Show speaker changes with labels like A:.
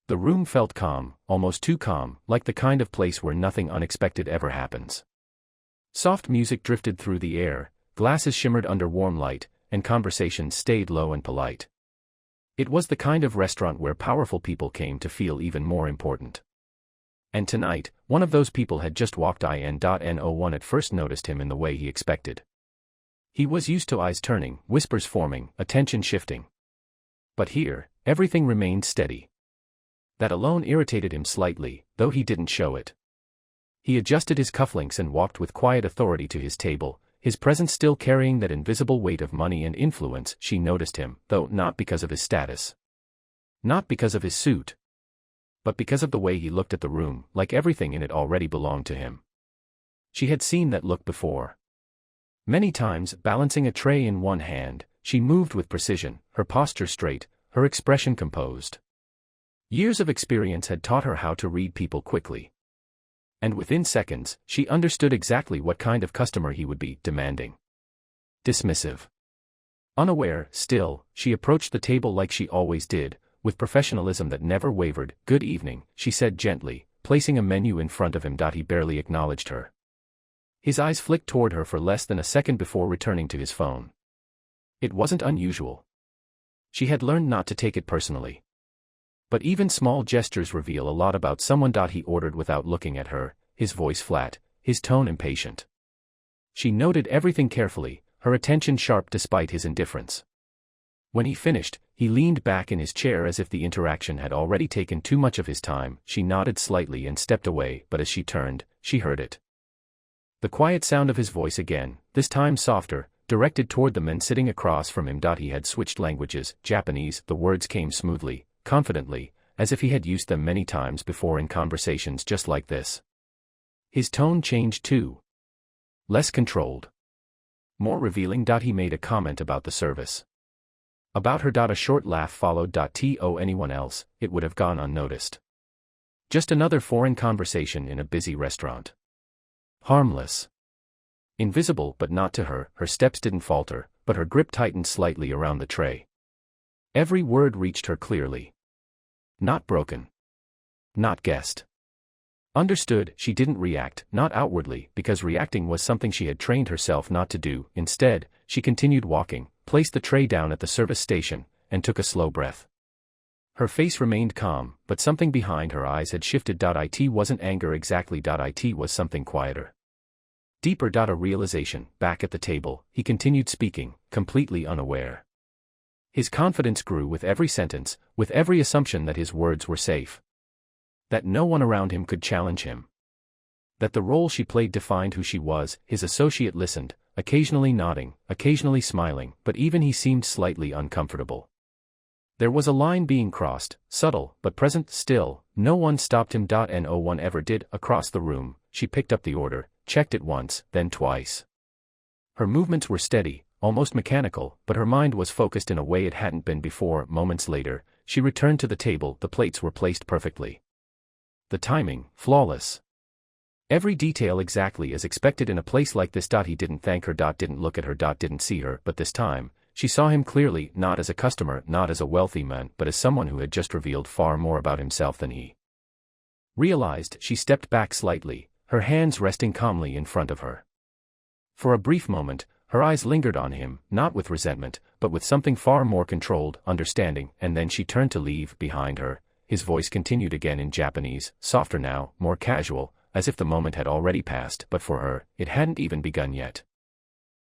A: The room felt calm, almost too calm, like the kind of place where nothing unexpected ever happens. Soft music drifted through the air, glasses shimmered under warm light, and conversations stayed low and polite. It was the kind of restaurant where powerful people came to feel even more important. And tonight, one of those people had just walked in. No one at first noticed him in the way he expected. He was used to eyes turning, whispers forming, attention shifting. But here, everything remained steady. That alone irritated him slightly, though he didn't show it. He adjusted his cufflinks and walked with quiet authority to his table, his presence still carrying that invisible weight of money and influence. She noticed him, though not because of his status. Not because of his suit. But because of the way he looked at the room, like everything in it already belonged to him. She had seen that look before. Many times, balancing a tray in one hand, she moved with precision, her posture straight, her expression composed. Years of experience had taught her how to read people quickly. And within seconds, she understood exactly what kind of customer he would be: demanding, dismissive. Unaware, still, she approached the table like she always did, with professionalism that never wavered. "Good evening," she said gently, placing a menu in front of him. He barely acknowledged her. His eyes flicked toward her for less than a second before returning to his phone. It wasn't unusual. She had learned not to take it personally. But even small gestures reveal a lot about someone. He ordered without looking at her, his voice flat, his tone impatient. She noted everything carefully, her attention sharp despite his indifference. When he finished, he leaned back in his chair as if the interaction had already taken too much of his time. She nodded slightly and stepped away, but as she turned, she heard it. The quiet sound of his voice again, this time softer, directed toward the men sitting across from him. He had switched languages, Japanese. The words came smoothly, confidently, as if he had used them many times before in conversations just like this. His tone changed too. Less controlled. More revealing. He made a comment about the service. About her. A short laugh followed. To anyone else, it would have gone unnoticed. Just another foreign conversation in a busy restaurant. Harmless. Invisible, but not to her. Her steps didn't falter, but her grip tightened slightly around the tray. Every word reached her clearly. Not broken. Not guessed. Understood. She didn't react, not outwardly, because reacting was something she had trained herself not to do. Instead, she continued walking, placed the tray down at the service station, and took a slow breath. Her face remained calm, but something behind her eyes had shifted. It wasn't anger exactly. It was something quieter. Deeper. A realization. Back at the table, he continued speaking, completely unaware. His confidence grew with every sentence, with every assumption that his words were safe. That no one around him could challenge him. That the role she played defined who she was. His associate listened, occasionally nodding, occasionally smiling, but even he seemed slightly uncomfortable. There was a line being crossed, subtle, but present. Still, no one stopped him. No one ever did. Across the room, she picked up the order, checked it once, then twice. Her movements were steady, almost mechanical, but her mind was focused in a way it hadn't been before. Moments later, she returned to the table. The plates were placed perfectly. The timing, flawless. Every detail exactly as expected in a place like this. He didn't thank her. Didn't look at her. Didn't see her. But this time, she saw him clearly, not as a customer, not as a wealthy man, but as someone who had just revealed far more about himself than he realized. She stepped back slightly, her hands resting calmly in front of her. For a brief moment, her eyes lingered on him, not with resentment, but with something far more controlled, understanding, and then she turned to leave. Behind her, his voice continued again in Japanese, softer now, more casual, as if the moment had already passed, but for her, it hadn't even begun yet.